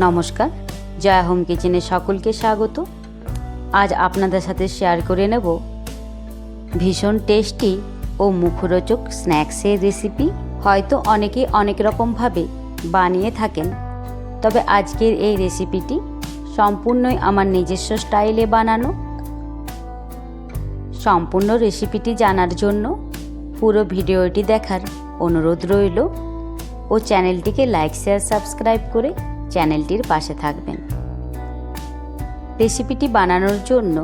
নমস্কার, জয়া হোম কিচেনে সকলকে স্বাগত। আজ আপনাদের সাথে শেয়ার করে নেব ভীষণ টেস্টি ও মুখরোচক স্ন্যাক্সের রেসিপি। হয়তো অনেকেই অনেক রকমভাবে বানিয়ে থাকেন, তবে আজকের এই রেসিপিটি সম্পূর্ণই আমার নিজস্ব স্টাইলে বানানো। সম্পূর্ণ রেসিপিটি জানার জন্য পুরো ভিডিওটি দেখার অনুরোধ রইল ও চ্যানেলটিকে লাইক, শেয়ার, সাবস্ক্রাইব করে চ্যানেলটির পাশে থাকবেন। রেসিপিটি বানানোর জন্য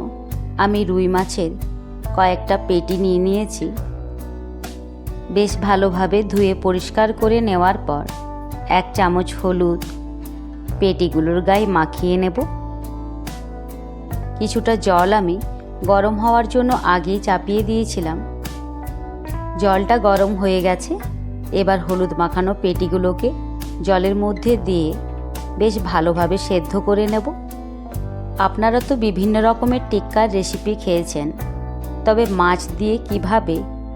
আমি রুই মাছের কয়েকটা পেটি নিয়ে নিয়েছি। বেশ ভালোভাবে ধুয়ে পরিষ্কার করে নেওয়ার পর 1 চামচ হলুদ পেটিগুলোর গায়ে মাখিয়ে নেব। কিছুটা জল আমি গরম হওয়ার জন্য আগেই চাপিয়ে দিয়েছিলাম। জলটা গরম হয়ে গেছে। এবার হলুদ মাখানো পেটিগুলোকে জলের মধ্যে দিয়ে বেশ ভালোভাবে সেদ্ধ করে নেব। আপনারা তো বিভিন্ন রকমের টিক্কার রেসিপি খেয়েছেন, তবে মাছ দিয়ে কিভাবে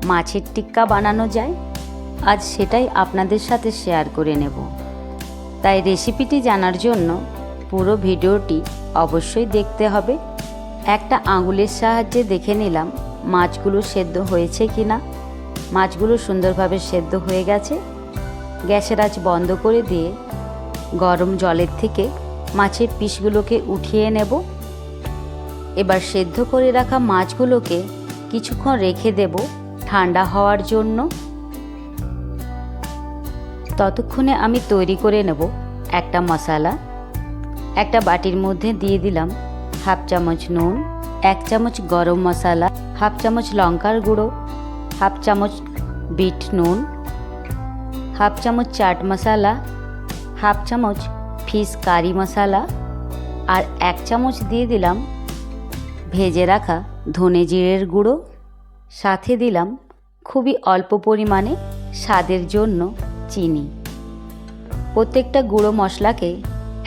মাছের টিক্কা বানানো যায় আজ সেটাই আপনাদের সাথে শেয়ার করে নেব। তাই রেসিপিটি জানার জন্য পুরো ভিডিওটি অবশ্যই দেখতে হবে। একটা আঙুলের সাহায্যে দেখে নিলাম মাছগুলো সেদ্ধ হয়েছে কিনা। মাছগুলো সুন্দরভাবে সেদ্ধ হয়ে গেছে। গ্যাসের আঁচ বন্ধ করে দিয়ে গরম জলের থেকে মাছের পিসগুলোকে উঠিয়ে নেব। এবার সেদ্ধ করে রাখা মাছগুলোকে কিছুক্ষণ রেখে দেব ঠান্ডা হওয়ার জন্য। ততক্ষণে আমি তৈরি করে নেব একটা মশলা। একটা বাটির মধ্যে দিয়ে দিলাম 1/2 চামচ নুন, 1 চামচ গরম মশলা, 1/2 চামচ লঙ্কার গুঁড়ো, 1/2 চামচ বিট নুন, 1/2 চামচ চাট মশলা, 1/2 চামচ ফিশ কারি মশলা আর 1 চামচ দিয়ে দিলাম ভেজে রাখা ধনে জিরের গুঁড়ো। সাথে দিলাম খুবই অল্প পরিমাণে স্বাদের জন্য চিনি। প্রত্যেকটা গুঁড়ো মশলাকে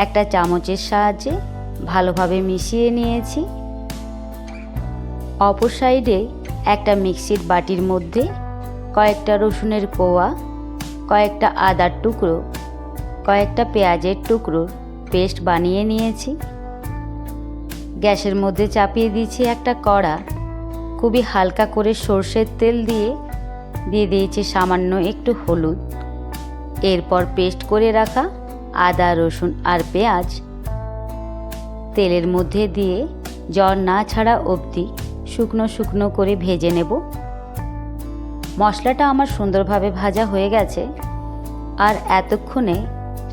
একটা চামচের সাহায্যে ভালোভাবে মিশিয়ে নিয়েছি। অপর সাইডে একটা মিক্সির বাটির মধ্যে কয়েকটা রসুনের কোয়া, কয়েকটা আদার টুকরো, কয়েকটা পেঁয়াজের টুকরো পেস্ট বানিয়ে নিয়েছি। গ্যাসের মধ্যে চাপিয়ে দিয়েছি একটা কড়া। খুবই হালকা করে সর্ষের তেল দিয়ে দিয়েছি সামান্য একটু হলুদ। এরপর পেস্ট করে রাখা আদা, রসুন আর পেঁয়াজ তেলের মধ্যে দিয়ে জল না ছাড়া অবধি শুকনো শুকনো করে ভেজে নেব। মশলাটা আমার সুন্দরভাবে ভাজা হয়ে গেছে। আর এতক্ষণে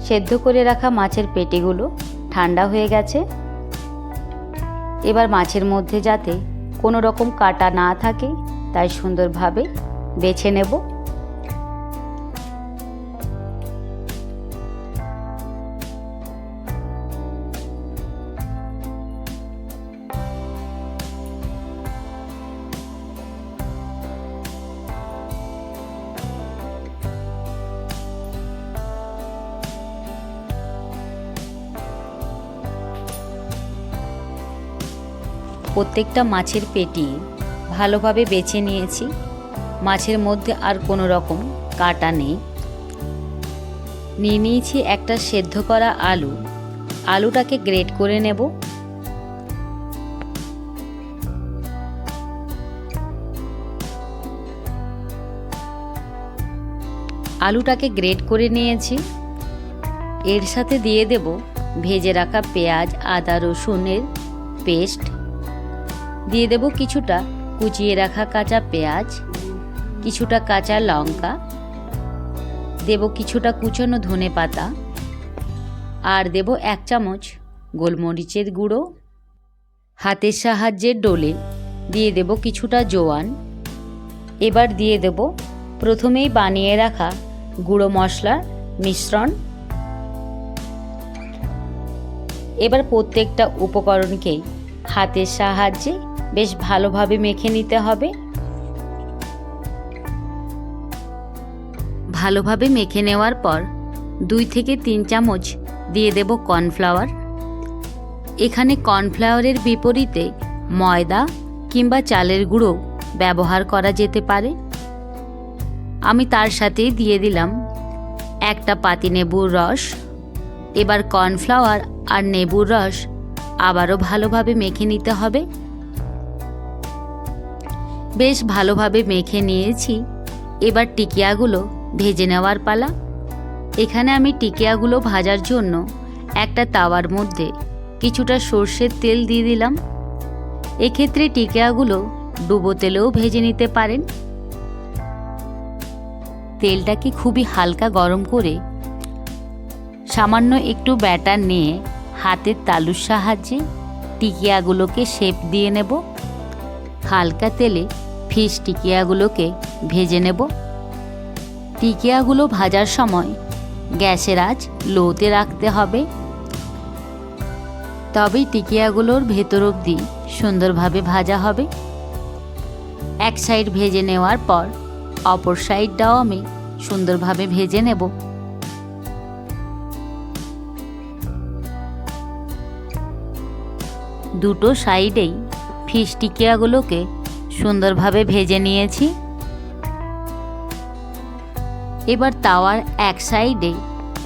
সেদ্ধ করে রাখা মাছের পেটিগুলো ঠান্ডা হয়ে গেছে। এবার মাছের মধ্যে যাতে কোনো রকম কাটা না থাকে তাই সুন্দরভাবে বেছে নেব। প্রত্যেকটা মাছের পেটি ভালোভাবে বেছে নিয়েছি। মাছের মধ্যে আর কোনো রকম কাটা নেই। নিয়ে নিয়েছি একটা সেদ্ধ করা আলু। আলুটাকে গ্রেট করে নেব। আলুটাকে গ্রেট করে নিয়েছি। এর সাথে দিয়ে দেব ভেজে রাখা পেঁয়াজ, আদা, রসুনের পেস্ট। দিয়ে দেব কিছুটা কুচিয়ে রাখা কাঁচা পেঁয়াজ, কিছুটা কাঁচা লঙ্কা, দেব কিছুটা কুচনো ধনে পাতা আর দেব 1 চামচ গোলমরিচের গুঁড়ো। হাতের সাহায্যে ডলে দিয়ে দেব কিছুটা জোয়ান। এবার দিয়ে দেব প্রথমেই বানিয়ে রাখা গুঁড়ো মশলার মিশ্রণ। এবার প্রত্যেকটা উপকরণকেই হাতের সাহায্যে বেশ ভালোভাবে মেখে নিতে হবে। ভালোভাবে মেখে নেওয়ার পর 2 থেকে 3 চামচ দিয়ে দেব কর্নফ্লাওয়ার। এখানে কর্নফ্লাওয়ারের বিপরীতে ময়দা কিংবা চালের গুঁড়ো ব্যবহার করা যেতে পারে। আমি তার সাথেই দিয়ে দিলাম একটা পাতিলেবুর রস। এবার কর্নফ্লাওয়ার আর লেবুর রস আবারও ভালোভাবে মেখে নিতে হবে। বেশ ভালোভাবে মেখে নিয়েছি। এবার টিকিয়াগুলো ভেজে নেওয়ার পালা। এখানে আমি টিকিয়াগুলো ভাজার জন্য একটা তাওয়ার মধ্যে কিছুটা সর্ষের তেল দিয়ে দিলাম। এক্ষেত্রে টিকিয়াগুলো ডুবো তেলেও ভেজে নিতে পারেন। তেলটাকে খুবই হালকা গরম করে সামান্য একটু ব্যাটার নিয়ে হাতের তালুর সাহায্যে টিকিয়াগুলোকে শেপ দিয়ে নেব। হালকা তেলে ফিশ টিকিয়াগুলোকে ভেজে নেব। টিকিয়াগুলো ভাজার সময় গ্যাসের আঁচ লোতে রাখতে হবে, তবেই টিকিয়াগুলোর ভেতর অবধি সুন্দরভাবে ভাজা হবে। এক সাইড ভেজে নেওয়ার পর অপর সাইডটাও আমি সুন্দরভাবে ভেজে নেব। দুটো সাইডেই ফিশ টিকিয়াগুলোকে সুন্দরভাবে ভেজে নিয়েছি। এবার তাওয়ার এক সাইডে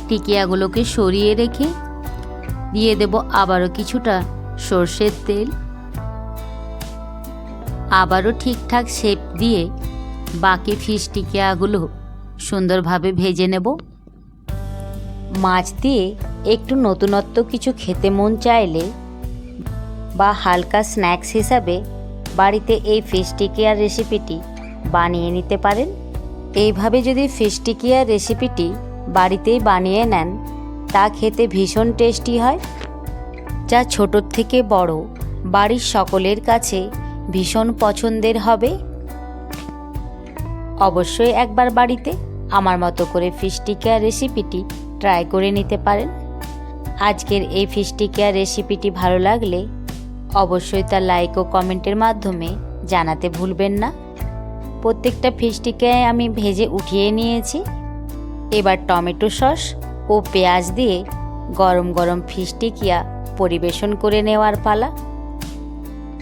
টিকিয়াগুলোকে সরিয়ে রেখে দিয়ে দেব আবারও কিছুটা সর্ষের তেল। আবারও ঠিকঠাক শেপ দিয়ে বাকি ফিশ টিকিয়াগুলো সুন্দরভাবে ভেজে নেব। মাছ দিয়ে একটু নতুনত্ব কিছু খেতে মন চাইলে বা হালকা স্ন্যাক্স হিসাবে বাড়িতে এই ফিশ টিকিয়ার রেসিপিটি বানিয়ে নিতে পারেন। এইভাবে যদি ফিশ টিকিয়ার রেসিপিটি বাড়িতেই বানিয়ে নেন তা খেতে ভীষণ টেস্টি হয়, যা ছোটোর থেকে বড় বাড়ির সকলের কাছে ভীষণ পছন্দের হবে। অবশ্যই একবার বাড়িতে আমার মতো করে ফিশ টিকিয়ার রেসিপিটি ট্রাই করে নিতে পারেন। আজকের এই ফিশ টিকিয়ার রেসিপিটি ভালো লাগলে অবশ্যই তা লাইক ও কমেন্টের মাধ্যমে জানাতে ভুলবেন না। প্রত্যেকটা ফিশ টিকিয়ায় আমি ভেজে উঠিয়ে নিয়েছি। এবার টমেটো সস ও পেঁয়াজ দিয়ে গরম গরম ফিশ টিকিয়া পরিবেশন করে নেওয়ার পালা।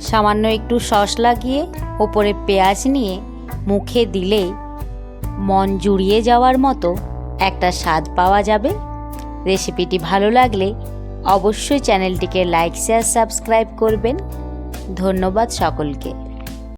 সামান্য একটু সস লাগিয়ে ওপরে পেঁয়াজ নিয়ে মুখে দিলেই মন জুড়িয়ে যাওয়ার মতো একটা স্বাদ পাওয়া যাবে। রেসিপিটি ভালো লাগলে অবশ্যই চ্যানেলটিকে লাইক শেয়ার সাবস্ক্রাইব করবেন। ধন্যবাদ সকলকে।